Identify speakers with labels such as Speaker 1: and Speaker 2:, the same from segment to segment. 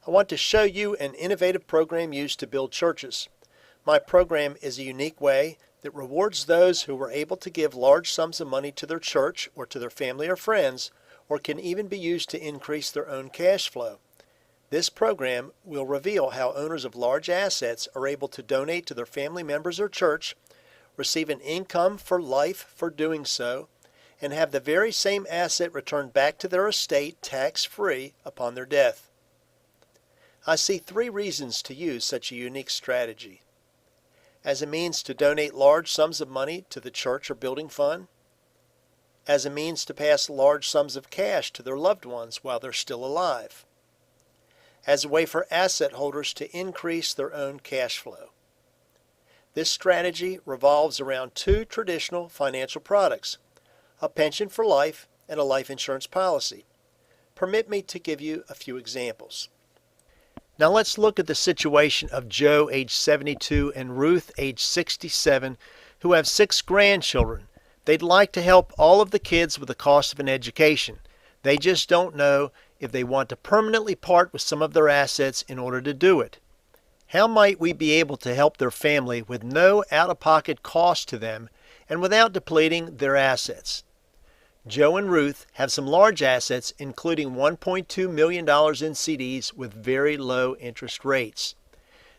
Speaker 1: I want to show you an innovative program used to build churches. My program is a unique way that rewards those who were able to give large sums of money to their church or to their family or friends, or can even be used to increase their own cash flow. This program will reveal how owners of large assets are able to donate to their family members or church, receive an income for life for doing so, and have the very same asset returned back to their estate tax-free upon their death. I see 3 reasons to use such a unique strategy: as a means to donate large sums of money to the church or building fund, as a means to pass large sums of cash to their loved ones while they're still alive, as a way for asset holders to increase their own cash flow. This strategy revolves around 2 traditional financial products: a pension for life and a life insurance policy. Permit me to give you a few examples. Now let's look at the situation of Joe, age 72, and Ruth, age 67, who have 6 grandchildren. They'd like to help all of the kids with the cost of an education. They just don't know if they want to permanently part with some of their assets in order to do it. How might we be able to help their family with no out-of-pocket cost to them and without depleting their assets? Joe and Ruth have some large assets, including $1.2 million in CDs with very low interest rates.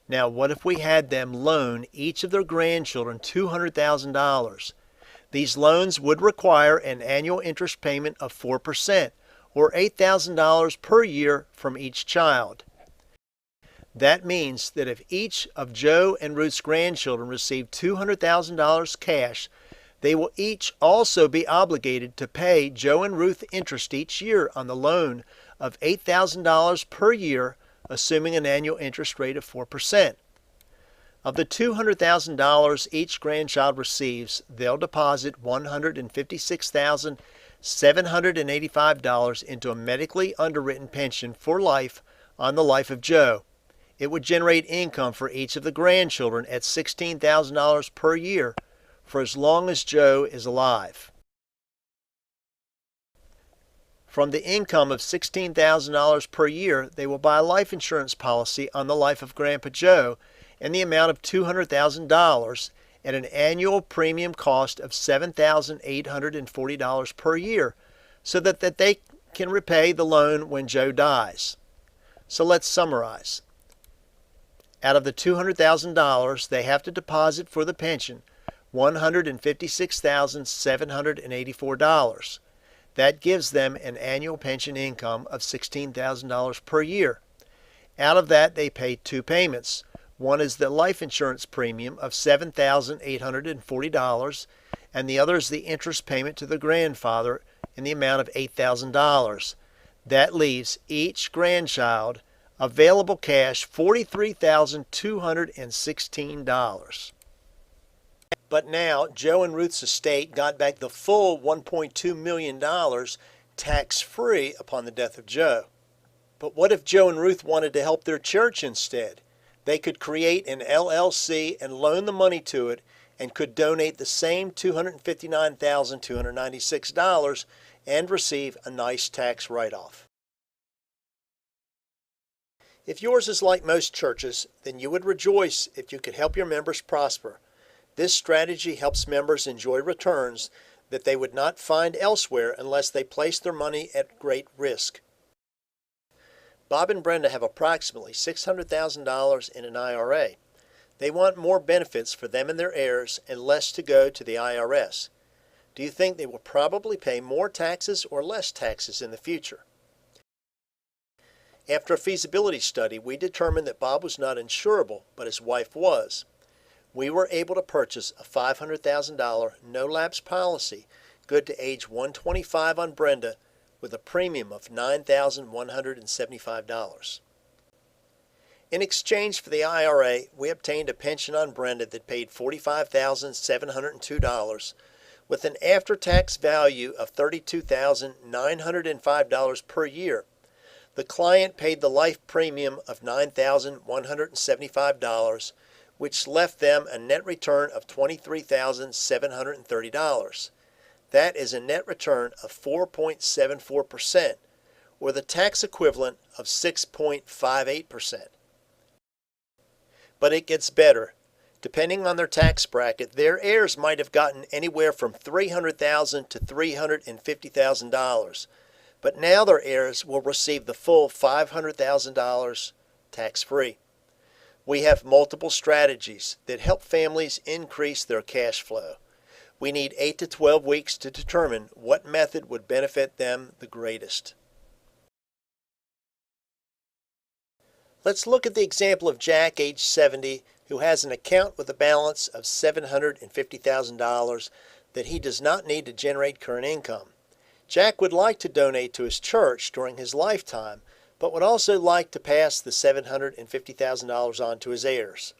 Speaker 1: Now, what if we had them loan each of their grandchildren $200,000? These loans would require an annual interest payment of 4%, or $8,000 per year from each child. That means that if each of Joe and Ruth's grandchildren receive $200,000 cash, they will each also be obligated to pay Joe and Ruth interest each year on the loan of $8,000 per year, assuming an annual interest rate of 4%. Of the $200,000 each grandchild receives, they'll deposit $156,785 into a medically underwritten pension for life on the life of Joe. It would generate income for each of the grandchildren at $16,000 per year for as long as Joe is alive. From the income of $16,000 per year, they will buy a life insurance policy on the life of Grandpa Joe in the amount of $200,000 at an annual premium cost of $7,840 per year, so that they can repay the loan when Joe dies. So let's summarize. Out of the $200,000 they have to deposit for the pension, $156,784. That gives them an annual pension income of $16,000 per year. Out of that, they pay 2 payments. One is the life insurance premium of $7,840, and the other is the interest payment to the grandfather in the amount of $8,000. That leaves each grandchild available cash $43,216. But now, Joe and Ruth's estate got back the full $1.2 million tax-free upon the death of Joe. But what if Joe and Ruth wanted to help their church instead? They could create an LLC and loan the money to it, and could donate the same $259,296 and receive a nice tax write-off. If yours is like most churches, then you would rejoice if you could help your members prosper. This strategy helps members enjoy returns that they would not find elsewhere unless they placed their money at great risk. Bob and Brenda have approximately $600,000 in an IRA. They want more benefits for them and their heirs and less to go to the IRS. Do you think they will probably pay more taxes or less taxes in the future? After a feasibility study, we determined that Bob was not insurable, but his wife was. We were able to purchase a $500,000 no-lapse policy, good to age 125 on Brenda, with a premium of $9,175. In exchange for the IRA, we obtained a pension on Brenda that paid $45,702, with an after-tax value of $32,905 per year. The client paid the life premium of $9,175, which left them a net return of $23,730. That is a net return of 4.74%, or the tax equivalent of 6.58%. But it gets better. Depending on their tax bracket, their heirs might have gotten anywhere from $300,000 to $350,000, but now their heirs will receive the full $500,000 tax-free. We have multiple strategies that help families increase their cash flow. We need 8 to 12 weeks to determine what method would benefit them the greatest. Let's look at the example of Jack, age 70, who has an account with a balance of $750,000 that he does not need to generate current income. Jack would like to donate to his church during his lifetime, but would also like to pass the $750,000 on to his heirs.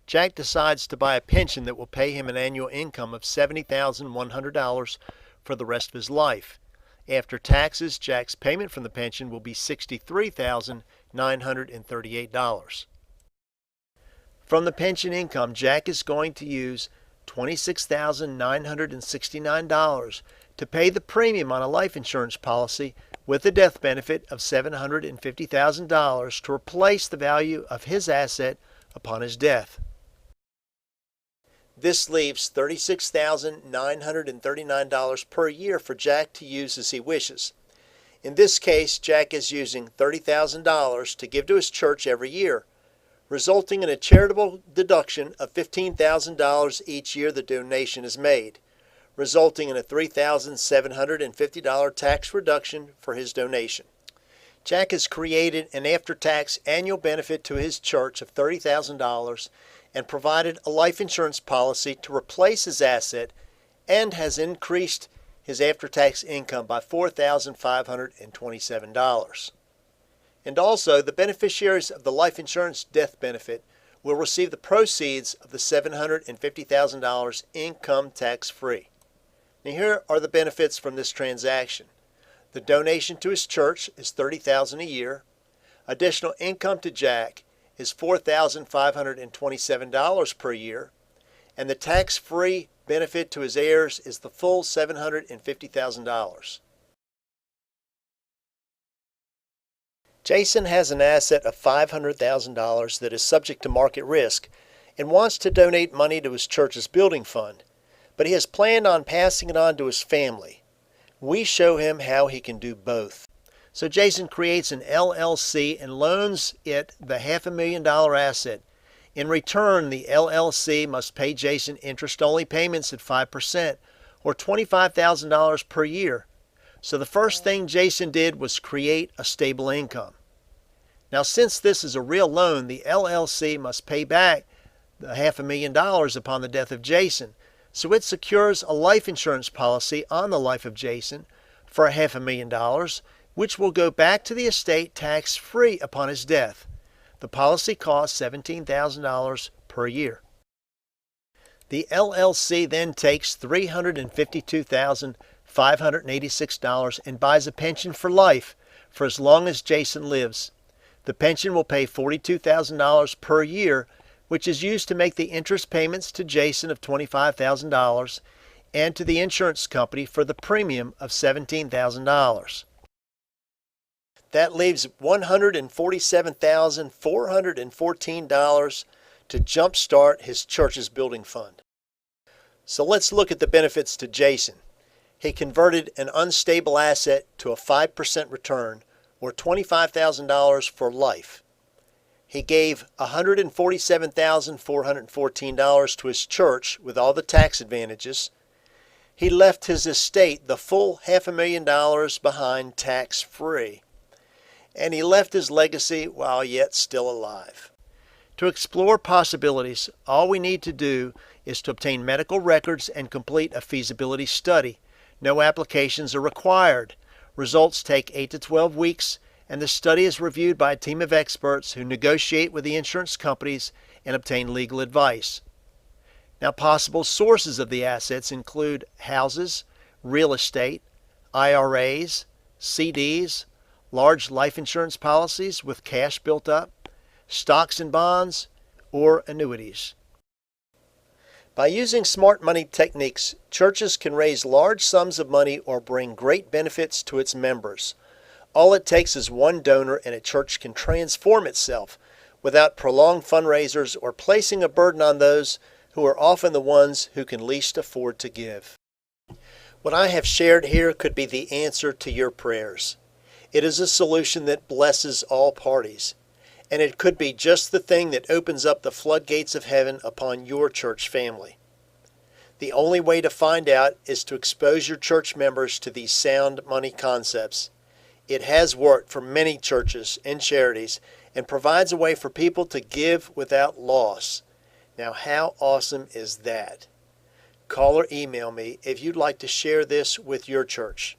Speaker 1: Jack decides to buy a pension that will pay him an annual income of $70,100 for the rest of his life. After taxes, Jack's payment from the pension will be $63,938. From the pension income, Jack is going to use $26,969 to pay the premium on a life insurance policy with a death benefit of $750,000 to replace the value of his asset upon his death. This leaves $36,939 per year for Jack to use as he wishes. In this case, Jack is using $30,000 to give to his church every year, resulting in a charitable deduction of $15,000 each year the donation is made, resulting in a $3,750 tax reduction for his donation. Jack has created an after-tax annual benefit to his church of $30,000 and provided a life insurance policy to replace his asset and has increased his after-tax income by $4,527. And also, the beneficiaries of the life insurance death benefit will receive the proceeds of the $750,000 income tax-free. Now here are the benefits from this transaction. The donation to his church is $30,000 a year. Additional income to Jack is $4,527 per year, and the tax-free benefit to his heirs is the full $750,000. Jason has an asset of $500,000 that is subject to market risk and wants to donate money to his church's building fund, but he has planned on passing it on to his family. We show him how he can do both. So Jason creates an LLC and loans it the $500,000 asset. In return, the LLC must pay Jason interest-only payments at 5%, or $25,000 per year. So the first thing Jason did was create a stable income. Now, since this is a real loan, the LLC must pay back the $500,000 upon the death of Jason. So it secures a life insurance policy on the life of Jason for $500,000, which will go back to the estate tax-free upon his death. The policy costs $17,000 per year. The LLC then takes $352,586 and buys a pension for life for as long as Jason lives. The pension will pay $42,000 per year, which is used to make the interest payments to Jason of $25,000 and to the insurance company for the premium of $17,000. That leaves $147,414 to jumpstart his church's building fund. So let's look at the benefits to Jason. He converted an unstable asset to a 5% return, or $25,000 for life. He gave $147,414 to his church with all the tax advantages. He left his estate the full $500,000 behind tax-free. And he left his legacy while yet still alive. To explore possibilities, all we need to do is to obtain medical records and complete a feasibility study. No applications are required. Results take 8 to 12 weeks, and the study is reviewed by a team of experts who negotiate with the insurance companies and obtain legal advice. Now, possible sources of the assets include houses, real estate, IRAs, CDs, large life insurance policies with cash built up, stocks and bonds, or annuities. By using smart money techniques, churches can raise large sums of money or bring great benefits to its members. All it takes is one donor and a church can transform itself without prolonged fundraisers or placing a burden on those who are often the ones who can least afford to give. What I have shared here could be the answer to your prayers. It is a solution that blesses all parties, and it could be just the thing that opens up the floodgates of heaven upon your church family. The only way to find out is to expose your church members to these sound money concepts. It has worked for many churches and charities and provides a way for people to give without loss. Now, how awesome is that? Call or email me if you'd like to share this with your church.